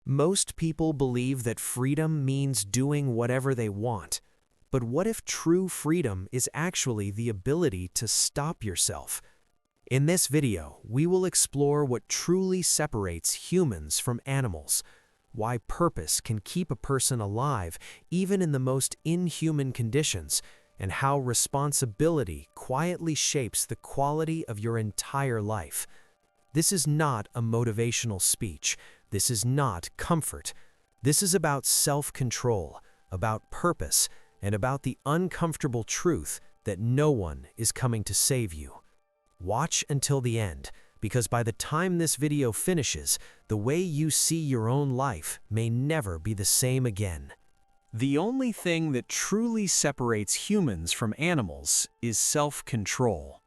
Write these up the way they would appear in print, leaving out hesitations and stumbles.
Most people believe that freedom means doing whatever they want. But what if true freedom is actually the ability to stop yourself? In this video, we will explore what truly separates humans from animals, why purpose can keep a person alive even in the most inhuman conditions, and how responsibility quietly shapes the quality of your entire life. This is not a motivational speech. This is not comfort. This is about self-control, about purpose, and about the uncomfortable truth that no one is coming to save you. Watch until the end, because by the time this video finishes, the way you see your own life may never be the same again. The only thing that truly separates humans from animals is self-control.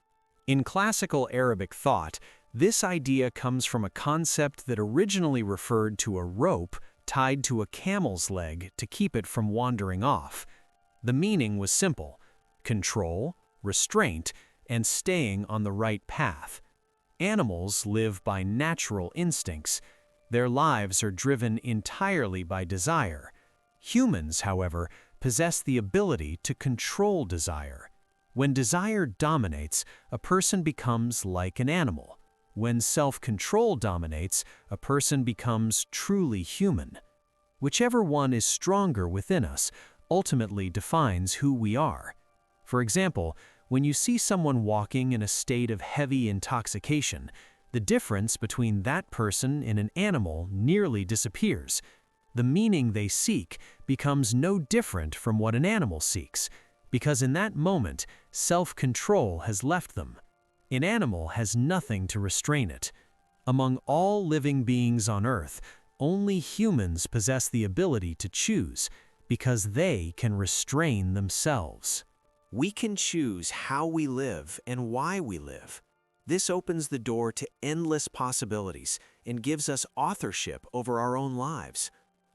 In classical Arabic thought, this idea comes from a concept that originally referred to a rope tied to a camel's leg to keep it from wandering off. The meaning was simple: control, restraint, and staying on the right path. Animals live by natural instincts. Their lives are driven entirely by desire. Humans, however, possess the ability to control desire. When desire dominates, a person becomes like an animal. When self-control dominates, a person becomes truly human. Whichever one is stronger within us ultimately defines who we are. For example, when you see someone walking in a state of heavy intoxication, the difference between that person and an animal nearly disappears. The meaning they seek becomes no different from what an animal seeks, because in that moment, self-control has left them. An animal has nothing to restrain it. Among all living beings on Earth, only humans possess the ability to choose, because they can restrain themselves. We can choose how we live and why we live. This opens the door to endless possibilities and gives us authorship over our own lives.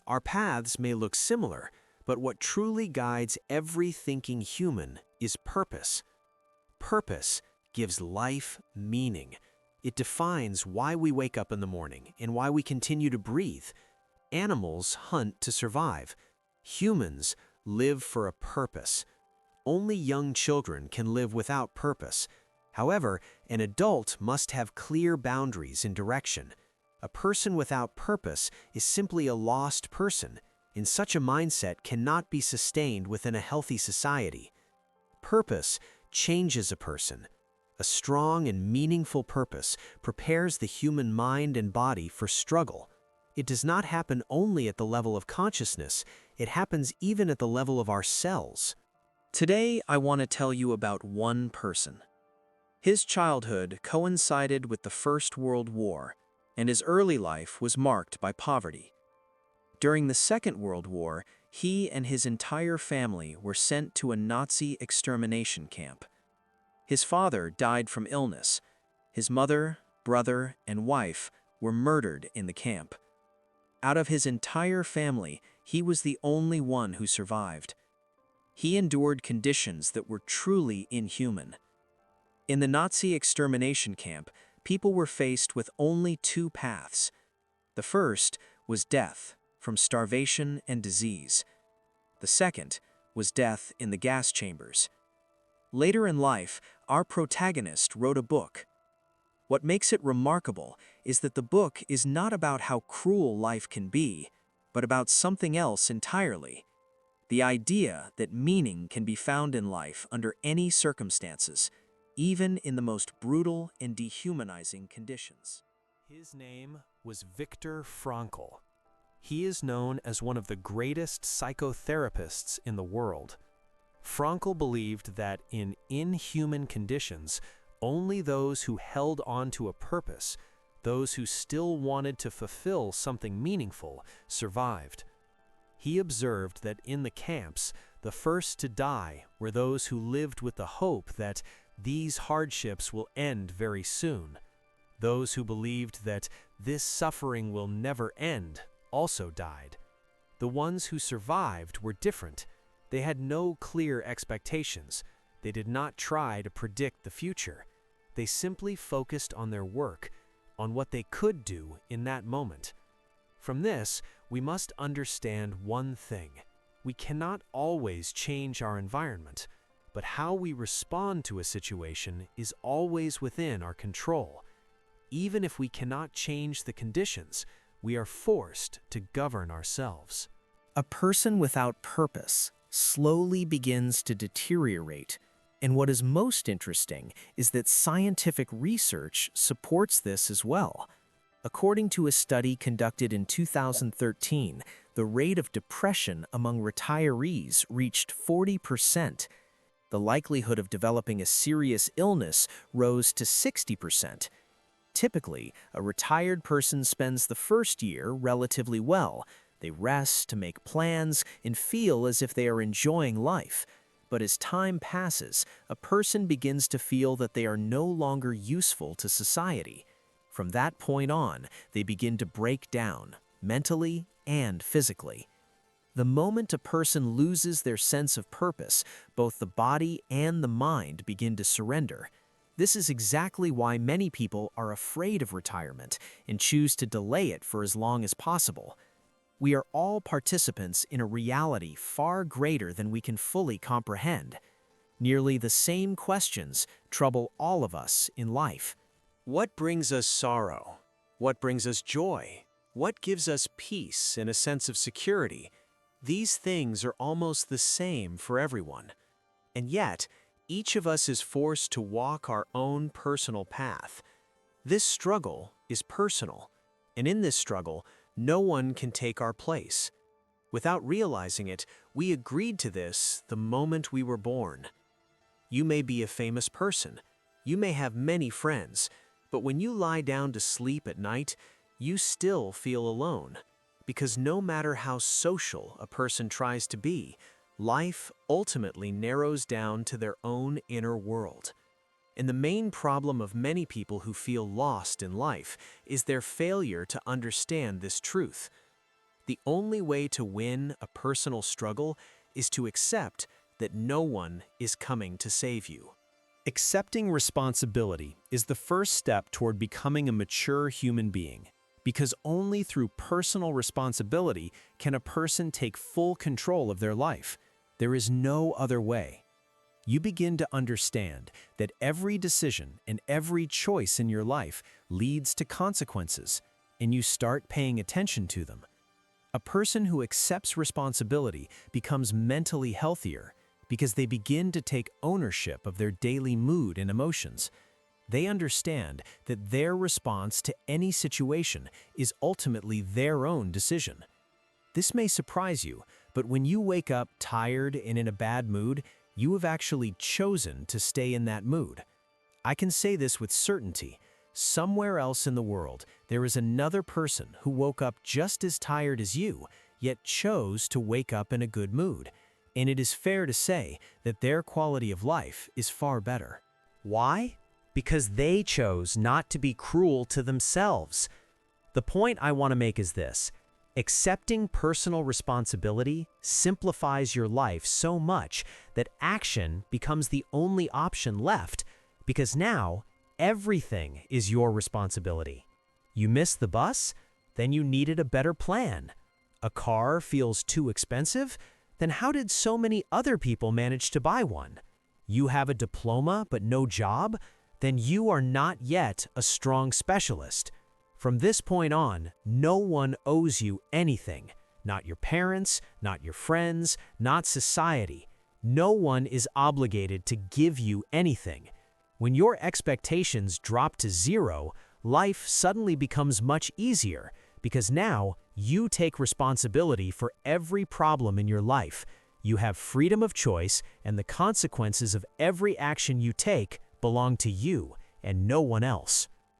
Our paths may look similar, but what truly guides every thinking human is purpose. Purpose gives life meaning. It defines why we wake up in the morning and why we continue to breathe. Animals hunt to survive. Humans live for a purpose. Only young children can live without purpose. However, an adult must have clear boundaries and direction. A person without purpose is simply a lost person, and such a mindset cannot be sustained within a healthy society. Purpose changes a person. A strong and meaningful purpose prepares the human mind and body for struggle. It does not happen only at the level of consciousness, it happens even at the level of our cells. Today, I want to tell you about one person. His childhood coincided with the First World War, and his early life was marked by poverty. During the Second World War, he and his entire family were sent to a Nazi extermination camp. His father died from illness. His mother, brother, and wife were murdered in the camp. Out of his entire family, he was the only one who survived. He endured conditions that were truly inhuman. In the Nazi extermination camp, people were faced with only two paths. The first was death from starvation and disease. The second was death in the gas chambers. Later in life, our protagonist wrote a book. What makes it remarkable is that the book is not about how cruel life can be, but about something else entirely. The idea that meaning can be found in life under any circumstances, even in the most brutal and dehumanizing conditions. His name was Viktor Frankl. He is known as one of the greatest psychotherapists in the world. Frankl believed that in inhuman conditions, only those who held on to a purpose, those who still wanted to fulfill something meaningful, survived. He observed that in the camps, the first to die were those who lived with the hope that these hardships will end very soon. Those who believed that this suffering will never end also died. The ones who survived were different. They had no clear expectations. They did not try to predict the future. They simply focused on their work, on what they could do in that moment. From this, we must understand one thing. We cannot always change our environment, but how we respond to a situation is always within our control. Even if we cannot change the conditions, we are forced to govern ourselves. A person without purpose slowly begins to deteriorate, and what is most interesting is that scientific research supports this as well. According to a study conducted in 2013, the rate of depression among retirees reached 40%. The likelihood of developing a serious illness rose to 60%. Typically, a retired person spends the first year relatively well. They rest to make plans and feel as if they are enjoying life. But as time passes, a person begins to feel that they are no longer useful to society. From that point on, they begin to break down, mentally and physically. The moment a person loses their sense of purpose, both the body and the mind begin to surrender. This is exactly why many people are afraid of retirement and choose to delay it for as long as possible. We are all participants in a reality far greater than we can fully comprehend. Nearly the same questions trouble all of us in life. What brings us sorrow? What brings us joy? What gives us peace and a sense of security? These things are almost the same for everyone. And yet, each of us is forced to walk our own personal path. This struggle is personal, and in this struggle, no one can take our place. Without realizing it, we agreed to this the moment we were born. You may be a famous person. You may have many friends. But when you lie down to sleep at night, you still feel alone. Because no matter how social a person tries to be, life ultimately narrows down to their own inner world. And the main problem of many people who feel lost in life is their failure to understand this truth. The only way to win a personal struggle is to accept that no one is coming to save you. Accepting responsibility is the first step toward becoming a mature human being, because only through personal responsibility can a person take full control of their life. There is no other way. You begin to understand that every decision and every choice in your life leads to consequences, and you start paying attention to them. A person who accepts responsibility becomes mentally healthier because they begin to take ownership of their daily mood and emotions. They understand that their response to any situation is ultimately their own decision. This may surprise you, but when you wake up tired and in a bad mood, you have actually chosen to stay in that mood. I can say this with certainty. Somewhere else in the world, there is another person who woke up just as tired as you, yet chose to wake up in a good mood. And it is fair to say that their quality of life is far better. Why? Because they chose not to be cruel to themselves. The point I want to make is this: accepting personal responsibility simplifies your life so much that action becomes the only option left, because now everything is your responsibility. You missed the bus? Then you needed a better plan. A car feels too expensive? Then how did so many other people manage to buy one? You have a diploma but no job? Then you are not yet a strong specialist. From this point on, no one owes you anything. Not your parents, not your friends, not society. No one is obligated to give you anything. When your expectations drop to zero, life suddenly becomes much easier, because now you take responsibility for every problem in your life. You have freedom of choice, and the consequences of every action you take belong to you and no one else.